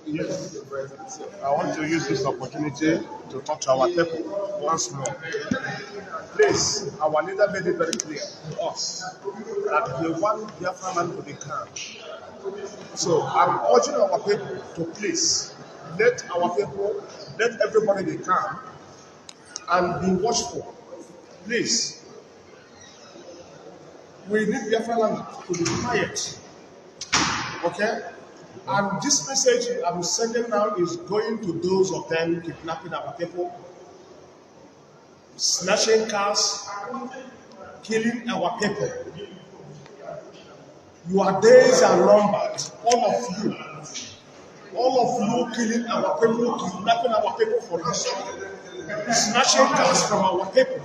Yes, I want to use this opportunity to talk to our people once more. Please, our leader made it very clear to us that he wants Biafra land to be calm. So I'm urging our people to please let everybody be calm and be watchful. Please, we need Biafra land to be quiet. Okay? And this message I'm sending now is going to those of them kidnapping our people, snatching cars, killing our people. Your days are numbered. All of you killing our people, kidnapping our people for ransom, snatching cars from our people.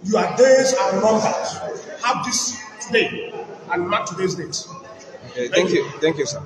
Your days are numbered. Have this today and mark today's date. Okay, thank you, sir.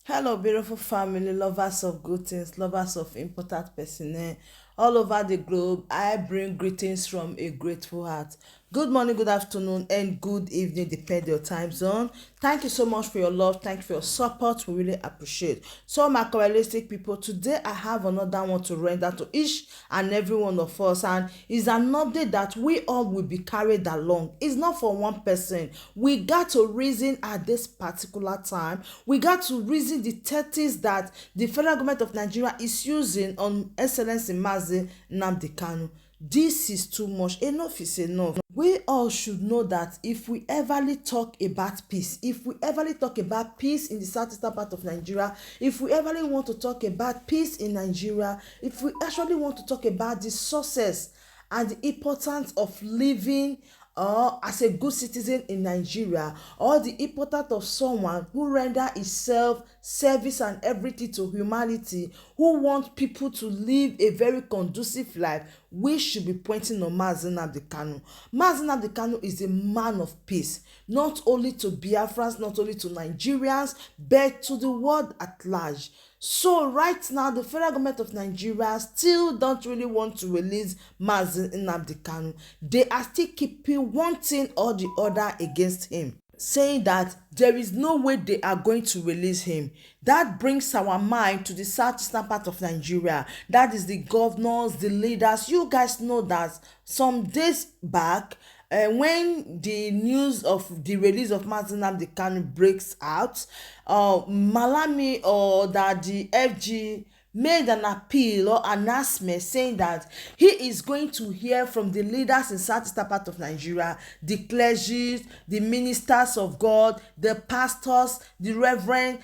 Hello, beautiful family, lovers of good things, lovers of important personnel all over the globe. I bring greetings from a grateful heart. Good morning, good afternoon, and good evening, depending on your time zone. Thank you so much for your love. Thank you for your support. We really appreciate. So, my realistic people, today I have another one to render to each and every one of us, and it's an update that we all will be carried along. It's not for one person. We got to reason at this particular time. We got to reason the tactics that the federal government of Nigeria is using on Excellency Mazi Nnamdi Kanu. This is too much. Enough is enough. We all should know that if we everly talk about peace, if we everly talk about peace in the southeastern part of Nigeria, if we everly want to talk about peace in Nigeria, if we actually want to talk about the success and the importance of living as a good citizen in Nigeria, or the importance of someone who render himself service and everything to humanity, who want people to live a very conducive life, we should be pointing on Mazi Nnamdi Kanu. Mazi Nnamdi Kanu is a man of peace, not only to Biafrans, not only to Nigerians, but to the world at large. So right now, the federal government of Nigeria still don't really want to release Mazi Nnamdi Kanu. They are still keeping one thing or the other against him, saying that there is no way they are going to release him. That brings our mind to the southeastern part of Nigeria. That is the governors, the leaders. You guys know that some days back, when the news of the release of Mazi Nnamdi Kanu breaks out, Malami or that the FG made an appeal or announcement saying that he is going to hear from the leaders in southeastern part of Nigeria, the clergy, the ministers of God, the pastors, the reverend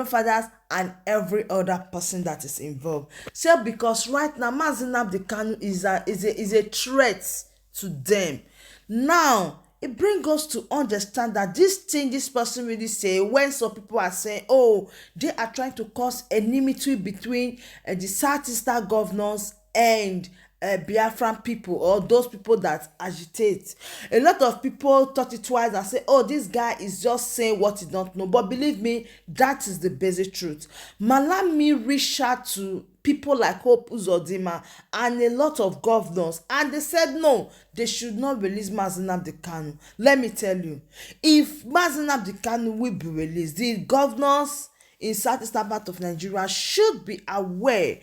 fathers, and every other person that is involved. So because right now Mazi Nnamdi Kanu is a threat to them. Now it brings us to understand that this thing this person really say, when some people are saying, oh, they are trying to cause enmity between the southeastern governors and Biafran people, or those people that agitate. A lot of people thought it twice and say, oh, this guy is just saying what he don't know. But believe me, that is the basic truth. Malami reached out to people like Hope Uzodinma and a lot of governors, and they said no, they should not release Mazi Nnamdi Kanu. Let me tell you, if Mazi Nnamdi Kanu will be released, the governors in southeastern part of Nigeria should be aware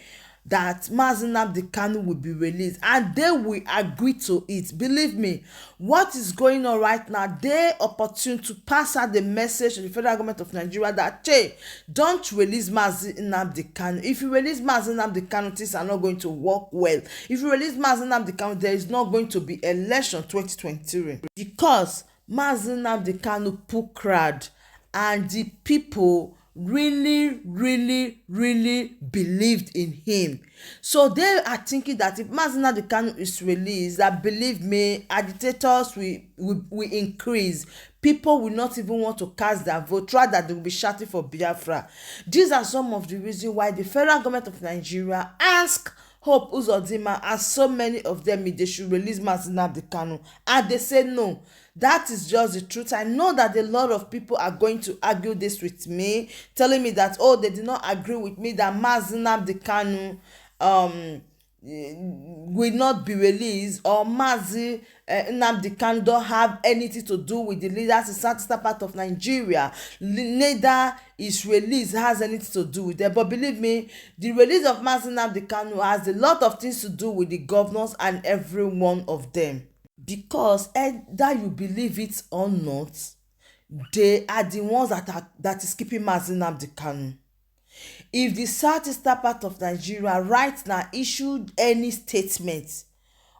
that Mazi Nnamdi Kanu will be released, and they will agree to it. Believe me, what is going on right now, they opportune to pass out the message to the federal government of Nigeria that, hey, don't release Mazi Nnamdi Kanu. If you release Mazi Nnamdi Kanu, things are not going to work well. If you release Mazi Nnamdi Kanu, there is not going to be election 2023, because Mazi Nnamdi Kanu put crowd, and the people really believed in him. So they are thinking that if Mazi Nnamdi Kanu is released, that, believe me, agitators will increase. People will not even want to cast their vote, rather they will be shouting for Biafra. These are some of the reasons why the federal government of Nigeria asked Hope Uzodinma and so many of them they should release Mazi Nnamdi Kanu, and they say no. That is just the truth. I know that a lot of people are going to argue this with me, telling me that, oh, they did not agree with me that Mazi Nnamdi Kanu will not be released, or Mazi Nnamdi Kanu don't have anything to do with the leaders in southeastern part of Nigeria. Neither his release has anything to do with them. But believe me, the release of Mazi Nnamdi Kanu has a lot of things to do with the governors and every one of them. Because either you believe it or not, they are the ones that is keeping Mazi Nnamdi Kanu. If the southeastern part of Nigeria right now issued any statement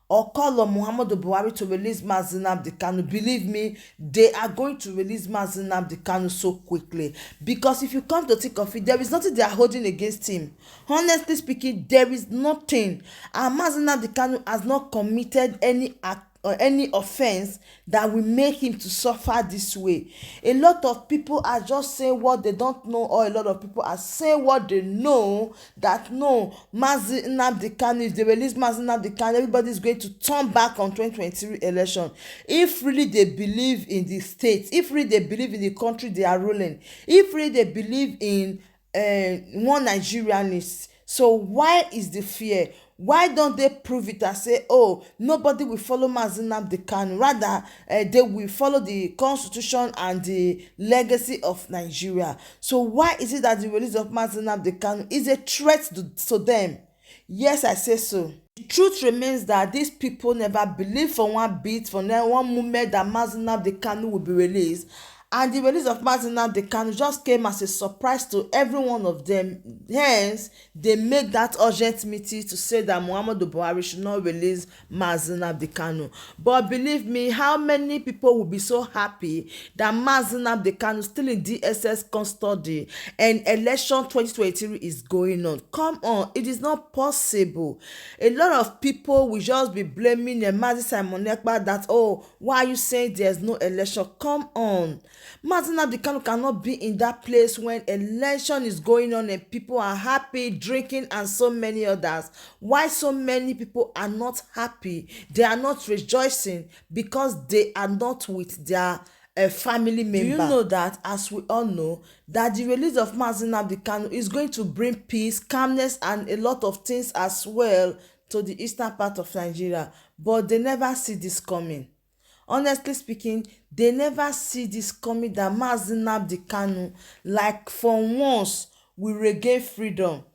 or call on Muhammadu Buhari to release Mazi Nnamdi Kanu, believe me, they are going to release Mazi Nnamdi Kanu so quickly. Because if you come to think of it, there is nothing they are holding against him. Honestly speaking, there is nothing. And Mazi Nnamdi Kanu has not committed any act or any offense that will make him to suffer this way. A lot of people are just saying what they don't know, or a lot of people are saying what they know, that no, Mazi Nnamdi Kanu, if they release Mazi Nnamdi Kanu, everybody is going to turn back on 2023 election. If really they believe in the state, if really they believe in the country they are ruling, if really they believe in one Nigerianist, so why is the fear? Why don't they prove it and say, oh, nobody will follow Mazi Nnamdi Kanu? Rather, they will follow the constitution and the legacy of Nigeria. So why is it that the release of Mazi Nnamdi Kanu is a threat to them? Yes, I say so. The truth remains that these people never believed for one bit, for one moment, that Mazi Nnamdi Kanu will be released. And the release of Mazi Nnamdi Kanu just came as a surprise to every one of them. Hence, they make that urgent meeting to say that Muhammadu Buhari should not release Mazi Nnamdi Kanu. But believe me, how many people will be so happy that Mazi Nnamdi Kanu is still in DSS custody and election 2023 is going on? Come on, it is not possible. A lot of people will just be blaming Mazi Simon Ekpa that, oh, why are you saying there's no election? Come on. Mazi Nnamdi Kanu cannot be in that place when election is going on and people are happy, drinking, and so many others. Why so many people are not happy? They are not rejoicing because they are not with their family member. Do you know that, as we all know, that the release of Mazi Nnamdi Kanu is going to bring peace, calmness, and a lot of things as well to the eastern part of Nigeria? But they never see this coming. Honestly speaking, they never see this coming, that Mazi Nnamdi Kanu, like for once, will regain freedom.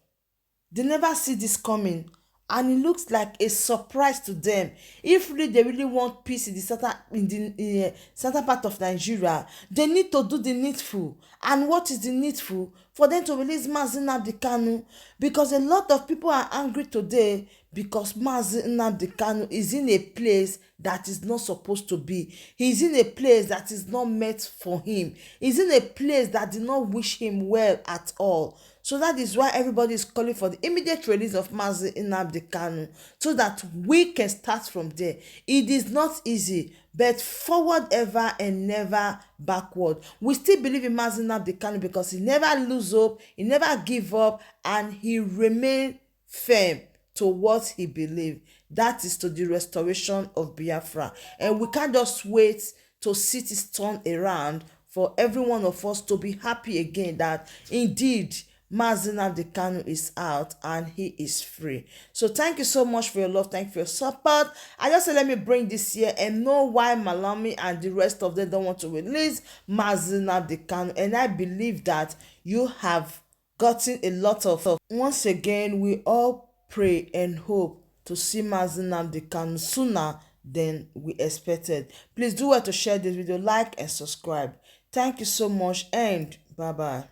They never see this coming, and it looks like a surprise to them. If really they really want peace in the southern part of Nigeria, they need to do the needful. And what is the needful? For them to release Mazi Nnamdi Kanu, because a lot of people are angry today because Mazi Nnamdi Kanu is in a place that is not supposed to be. He's in a place that is not meant for him. He's in a place that did not wish him well at all. So that is why everybody is calling for the immediate release of Mazi Nnamdi Kanu, so that we can start from there. It is not easy, but forward ever and never backward. We still believe in Mazi Nnamdi Kanu because he never lose hope, he never give up, and he remain firm to what he believed. That is to the restoration of Biafra. And we can't just wait to see this turn around for every one of us to be happy again that indeed Mazi Nnamdi Kanu is out and he is free. So thank you so much for your love. Thank you for your support. I just said let me bring this here and know why Malami and the rest of them don't want to release Mazi Nnamdi Kanu. And I believe that you have gotten a lot of. Once again, we all pray and hope to see Mazi Nnamdi Kanu sooner than we expected. Please do well to share this video, like and subscribe. Thank you so much, and bye bye.